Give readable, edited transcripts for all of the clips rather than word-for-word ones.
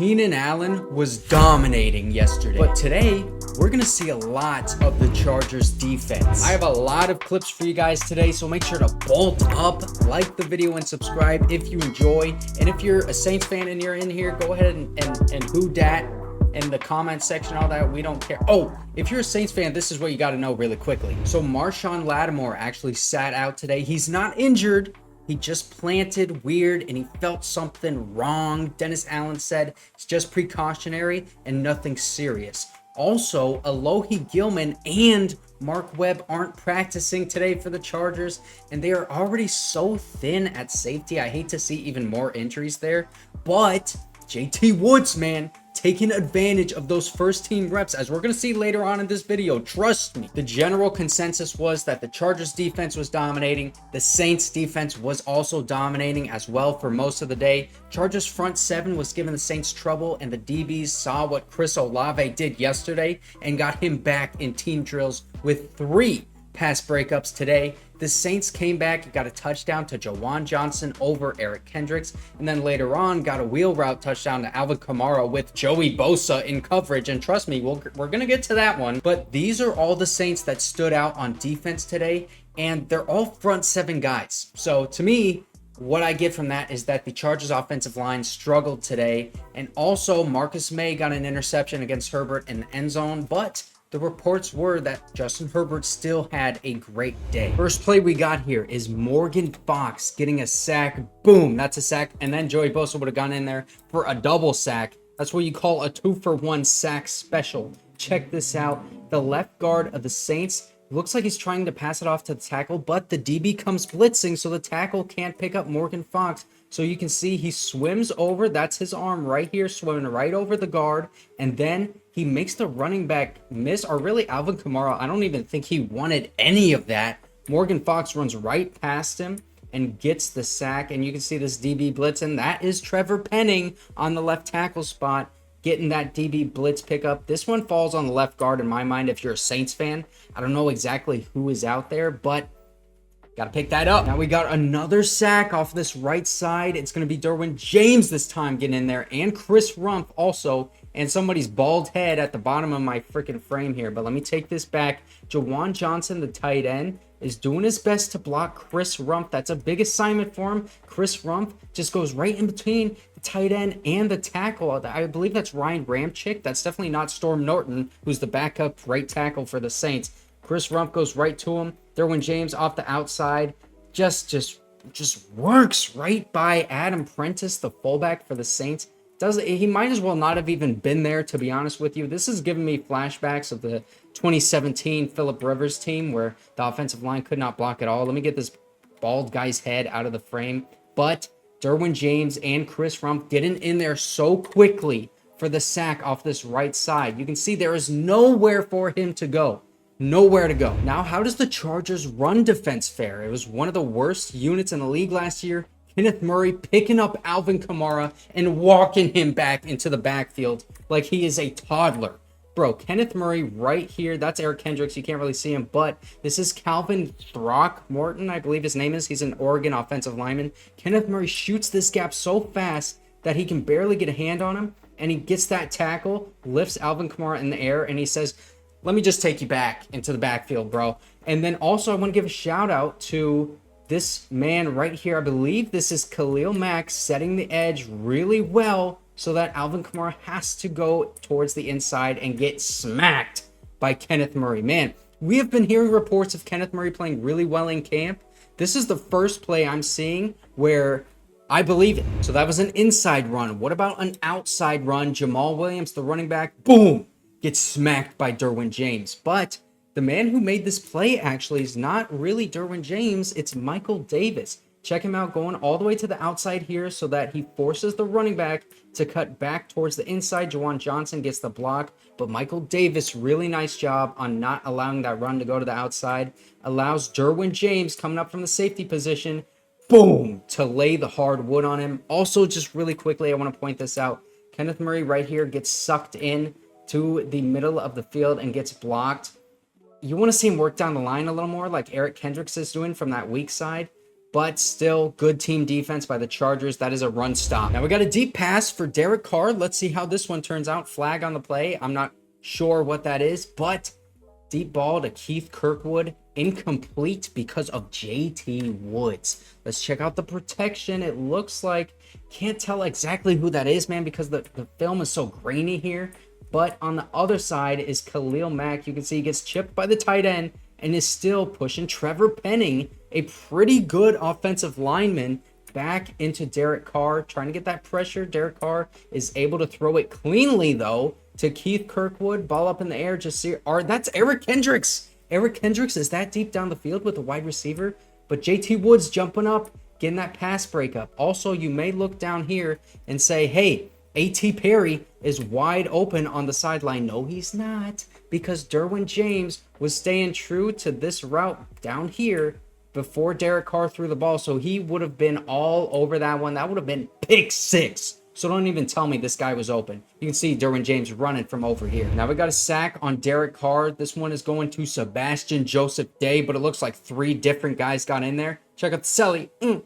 Keenan Allen was dominating yesterday, but today we're going to see a lot of the Chargers defense. I have a lot of clips for you guys today, so make sure to bolt up, like the video, and subscribe if you enjoy. And if you're a Saints fan and you're in here, go ahead and who dat in the comment section, all that. We don't care. Oh, if you're a Saints fan, this is what you got to know really quickly. So Marshon Lattimore actually sat out today. He's not injured. He just planted weird and he felt something wrong. Dennis Allen said it's just precautionary and nothing serious. Also, Alohi, Gilman, and Webb aren't practicing today for the Chargers, and they are already so thin at safety. I hate to see even more injuries there, but JT Woods, man, taking advantage of those first team reps, as we're going to see later on in this video. Trust me. The general consensus was that the Chargers defense was dominating. The Saints defense was also dominating as well for most of the day. Chargers front seven was giving the Saints trouble, and the DBs saw what Chris Olave did yesterday and got him back in team drills with 3 pass breakups today. The Saints came back, got a touchdown to Jaylon Johnson over Eric Kendricks, and then later on got a wheel route touchdown to Alvin Kamara with Joey Bosa in coverage. And trust me, we're going to get to that one. But these are all the Saints that stood out on defense today, and they're all front seven guys. So to me, what I get from that is that the Chargers offensive line struggled today. And also Marcus Maye got an interception against Herbert in the end zone, but the reports were that Justin Herbert still had a great day. First play we got here is Morgan Fox getting a sack. Boom, that's a sack. And then Joey Bosa would have gone in there for a double sack. That's what you call a 2-for-1 sack special. Check this out. The left guard of the Saints looks like he's trying to pass it off to the tackle, but the DB comes blitzing, so the tackle can't pick up Morgan Fox. So you can see he swims over, that's his arm right here, swimming right over the guard, and then he makes the running back miss, or really Alvin Kamara. I don't even think he wanted any of that. Morgan Fox runs right past him and gets the sack, and you can see this DB blitz, and that is Trevor Penning on the left tackle spot, getting that DB blitz pickup. This one falls on the left guard in my mind if you're a Saints fan. I don't know exactly who is out there, but gotta pick that up. Now we got another sack off this right side. It's going to be Derwin James this time getting in there, and Chris Rumph also, and somebody's bald head at the bottom of my freaking frame here. But let me take this back. Jaylon Johnson, the tight end, is doing his best to block Chris Rumph. That's a big assignment for him. Chris Rumph just goes right in between the tight end and the tackle. I believe that's Ryan Ramczyk. That's definitely not Storm Norton, who's the backup right tackle for the Saints. Chris Rumph goes right to him. Derwin James off the outside just works right by Adam Prentice, the fullback for the Saints. He might as well not have even been there, to be honest with you. This is giving me flashbacks of the 2017 Phillip Rivers team where the offensive line could not block at all. Let me get this bald guy's head out of the frame. But Derwin James and Chris Rumph getting in there so quickly for the sack off this right side. You can see there is nowhere for him to go. Nowhere to go. Now, how does the Chargers run defense fare? It was one of the worst units in the league last year. Kenneth Murray picking up Alvin Kamara and walking him back into the backfield like he is a toddler. Bro, Kenneth Murray right here. That's Eric Kendricks. You can't really see him, but this is Calvin Throckmorton, I believe his name is. He's an Oregon offensive lineman. Kenneth Murray shoots this gap so fast that he can barely get a hand on him, and he gets that tackle, lifts Alvin Kamara in the air, and he says, "Let me just take you back into the backfield, bro." And then also I want to give a shout out to this man right here. I believe this is Khalil Mack setting the edge really well so that Alvin Kamara has to go towards the inside and get smacked by Kenneth Murray. Man, we have been hearing reports of Kenneth Murray playing really well in camp. This is the first play I'm seeing where I believe it. So that was an inside run. What about an outside run? Jamaal Williams, the running back, boom, gets smacked by Derwin James. But the man who made this play actually is not really Derwin James. It's Michael Davis. Check him out going all the way to the outside here so that he forces the running back to cut back towards the inside. Jaylon Johnson gets the block, but Michael Davis, really nice job on not allowing that run to go to the outside. Allows Derwin James coming up from the safety position, boom, to lay the hard wood on him. Also, just really quickly, I want to point this out. Kenneth Murray right here gets sucked in to the middle of the field and gets blocked. You want to see him work down the line a little more like Eric Kendricks is doing from that weak side. but still good team defense by the Chargers. That is a run stop. Now we got a deep pass for Derek Carr. Let's see how this one turns out. Flag on the play. I'm not sure what that is, but deep ball to Keith Kirkwood. Incomplete because of JT Woods. Let's check out the protection. It looks like, can't tell exactly who that is, man, because the film is so grainy here. But on the other side is Khalil Mack. You can see he gets chipped by the tight end and is still pushing Trevor Penning, a pretty good offensive lineman, back into Derek Carr, trying to get that pressure. Derek Carr is able to throw it cleanly, though, to Keith Kirkwood. Ball up in the air. That's Eric Kendricks. Eric Kendricks is that deep down the field with a wide receiver, but JT Woods jumping up, getting that pass breakup. Also, you may look down here and say, hey, A.T. Perry is wide open on the sideline. No, he's not, because Derwin James was staying true to this route down here before Derek Carr threw the ball, so he would have been all over that one. That would have been pick 6. So don't even tell me this guy was open. You can see Derwin James running from over here. Now we got a sack on Derek Carr. This one is going to Sebastian Joseph Day, but it looks like 3 different guys got in there. Check out the celly.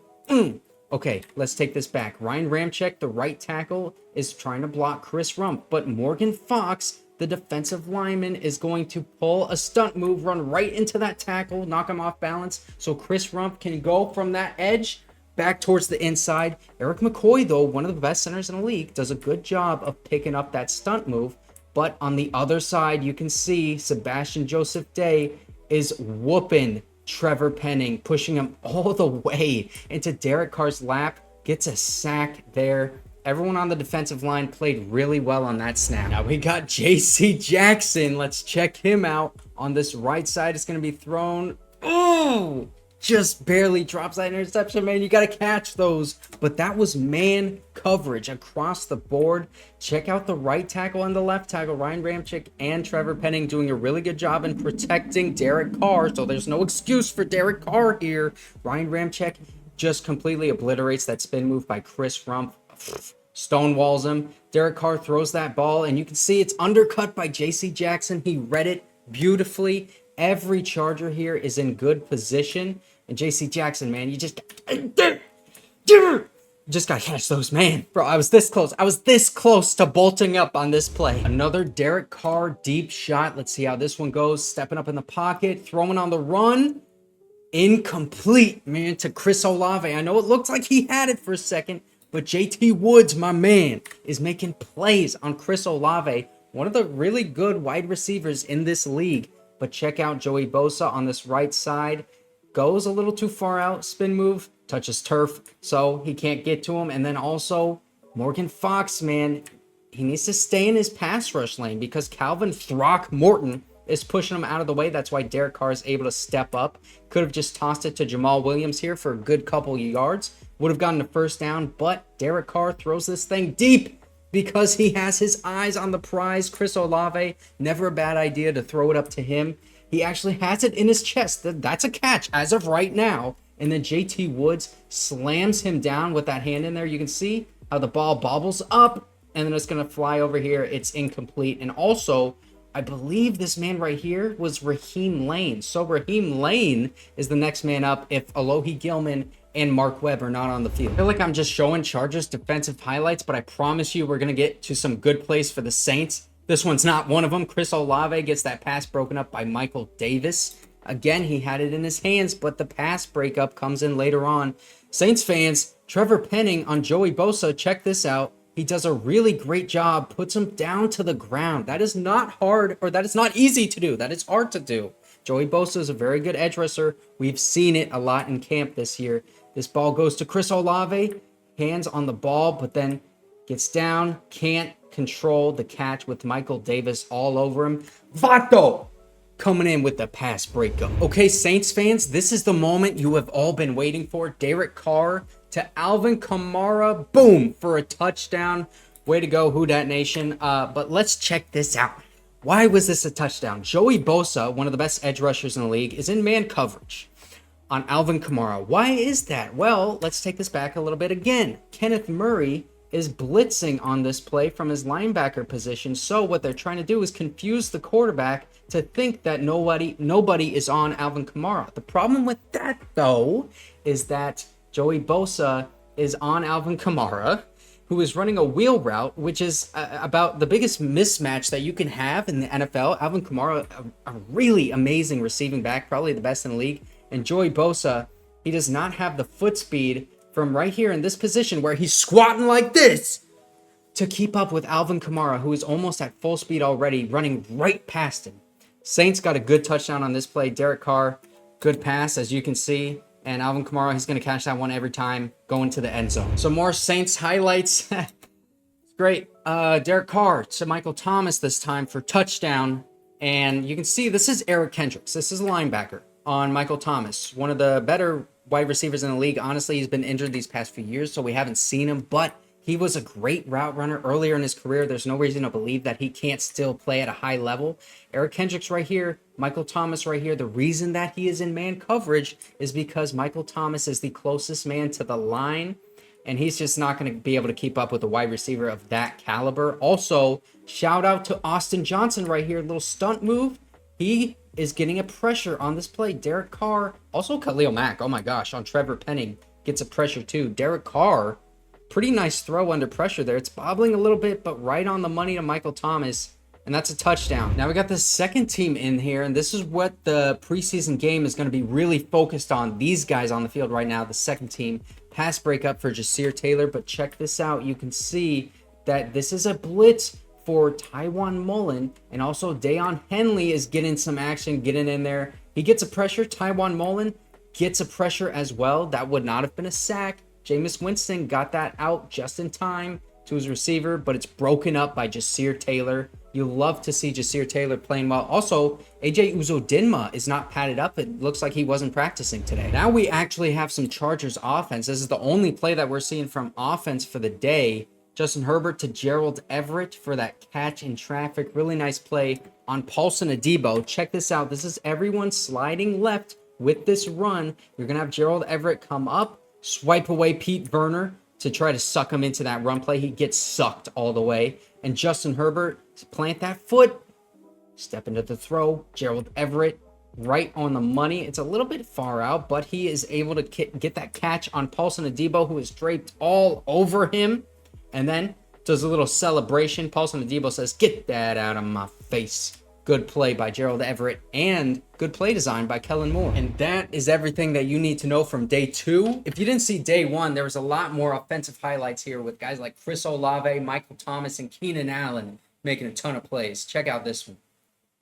Okay, let's take this back. Ryan Ramczyk, the right tackle, is trying to block Chris Rumph, but Morgan Fox, the defensive lineman, is going to pull a stunt move, run right into that tackle, knock him off balance, so Chris Rumph can go from that edge back towards the inside. Eric McCoy, though, one of the best centers in the league, does a good job of picking up that stunt move. But on the other side, you can see Sebastian Joseph Day is whooping Trevor Penning, pushing him all the way into Derek Carr's lap. Gets a sack there. Everyone on the defensive line played really well on that snap. Now we got J.C. Jackson. Let's check him out. On this right side, it's going to be thrown. Oh! Just barely drops that interception, man. You got to catch those. But that was man coverage across the board. Check out the right tackle and the left tackle. Ryan Ramczyk and Trevor Penning doing a really good job in protecting Derek Carr. So there's no excuse for Derek Carr here. Ryan Ramczyk just completely obliterates that spin move by Chris Rumph. Stonewalls him. Derek Carr throws that ball, and you can see it's undercut by J.C. Jackson. He read it beautifully. Every Charger here is in good position. And J.C. Jackson, man, you just gotta catch those, man. Bro, I was this close. I was this close to bolting up on this play. Another Derek Carr deep shot. Let's see how this one goes. Stepping up in the pocket, throwing on the run. Incomplete, man, to Chris Olave. I know it looked like he had it for a second, but JT Woods, my man, is making plays on Chris Olave, one of the really good wide receivers in this league. But check out Joey Bosa on this right side. Goes a little too far out, spin move, touches turf, so he can't get to him. And then also, Morgan Fox, man, he needs to stay in his pass rush lane because Calvin Throckmorton is pushing him out of the way. That's why Derek Carr is able to step up. Could have just tossed it to Jamaal Williams here for a good couple of yards. Would have gotten a first down, but Derek Carr throws this thing deep because he has his eyes on the prize. Chris Olave, never a bad idea to throw it up to him. He actually has it in his chest. That's a catch as of right now. And then JT Woods slams him down with that hand in there. You can see how the ball bobbles up, and then it's going to fly over here. It's incomplete. And also, I believe this man right here was Raheem Lane. So Raheem Lane is the next man up if Alohi, Gilman, and Mark Webb are not on the field. I feel like I'm just showing Chargers defensive highlights, but I promise you we're going to get to some good plays for the Saints. This one's not one of them. Chris Olave gets that pass broken up by Michael Davis. Again, he had it in his hands, but the pass breakup comes in later on. Saints fans, Trevor Penning on Joey Bosa, check this out. He does a really great job, puts him down to the ground. That is not hard, or that is not easy to do. That is hard to do. Joey Bosa is a very good edge rusher. We've seen it a lot in camp this year. This ball goes to Chris Olave, hands on the ball, but then gets down, can't control the catch with Michael Davis all over him. Vato coming in with the pass breakup. Okay, Saints fans, this is the moment you have all been waiting for. Derek Carr to Alvin Kamara, boom, for a touchdown. Way to go, Who Dat Nation. But let's check this out. Why was this a touchdown? Joey Bosa, one of the best edge rushers in the league, is in man coverage on Alvin Kamara. Why is that? Well, let's take this back a little bit again. Kenneth Murray is blitzing on this play from his linebacker position. So what they're trying to do is confuse the quarterback to think that nobody is on Alvin Kamara. The problem with that, though, is that Joey Bosa is on Alvin Kamara, who is running a wheel route, which is about the biggest mismatch that you can have in the NFL. Alvin Kamara, a really amazing receiving back, probably the best in the league. And Joey Bosa, he does not have the foot speed from right here in this position where he's squatting like this to keep up with Alvin Kamara, who is almost at full speed already, running right past him. Saints got a good touchdown on this play. Derek Carr, good pass, as you can see. And Alvin Kamara, he's going to catch that one every time, going to the end zone. Some more Saints highlights. It's great. Derek Carr to Michael Thomas this time for touchdown. And you can see this is Eric Kendricks. This is a linebacker on Michael Thomas. One of the better wide receivers in the league. Honestly, he's been injured these past few years, so we haven't seen him. But he was a great route runner earlier in his career. There's no reason to believe that he can't still play at a high level. Eric Kendricks right here, Michael Thomas right here. The reason that he is in man coverage is because Michael Thomas is the closest man to the line, and he's just not going to be able to keep up with a wide receiver of that caliber. Also, shout out to Austin Johnson right here. Little stunt move. He is getting a pressure on this play. Derek Carr, also Khalil Mack, oh my gosh, on Trevor Penning gets a pressure too. Derek Carr, pretty nice throw under pressure there. It's bobbling a little bit, but right on the money to Michael Thomas. And that's a touchdown. Now we got the second team in here, and this is what the preseason game is going to be really focused on. These guys on the field right now, the second team. Pass breakup for J.C. Taylor, but check this out. You can see that this is a blitz for Tywone Mullen, and also Deion Henley is getting some action, getting in there. He gets a pressure. Tywone Mullen gets a pressure as well. That would not have been a sack. Jameis Winston got that out just in time to his receiver, but it's broken up by J.C. Taylor. You love to see J.C. Taylor playing well. Also, AJ Uzodinma is not padded up. It looks like he wasn't practicing today. Now we actually have some Chargers offense. This is the only play that we're seeing from offense for the day. Justin Herbert to Gerald Everett for that catch in traffic. Really nice play on Paulson Adebo. Check this out. This is everyone sliding left with this run. You're going to have Gerald Everett come up, swipe away Pete Werner to try to suck him into that run play. He gets sucked all the way. And Justin Herbert to plant that foot, step into the throw. Gerald Everett right on the money. It's a little bit far out, but he is able to get that catch on Paulson Adebo, who is draped all over him. And then does a little celebration. Paulson Adebo says, "Get that out of my face." Good play by Gerald Everett and good play design by Kellen Moore. And that is everything that you need to know from day 2. If you didn't see day 1, there was a lot more offensive highlights here with guys like Chris Olave, Michael Thomas, and Keenan Allen making a ton of plays. Check out this one.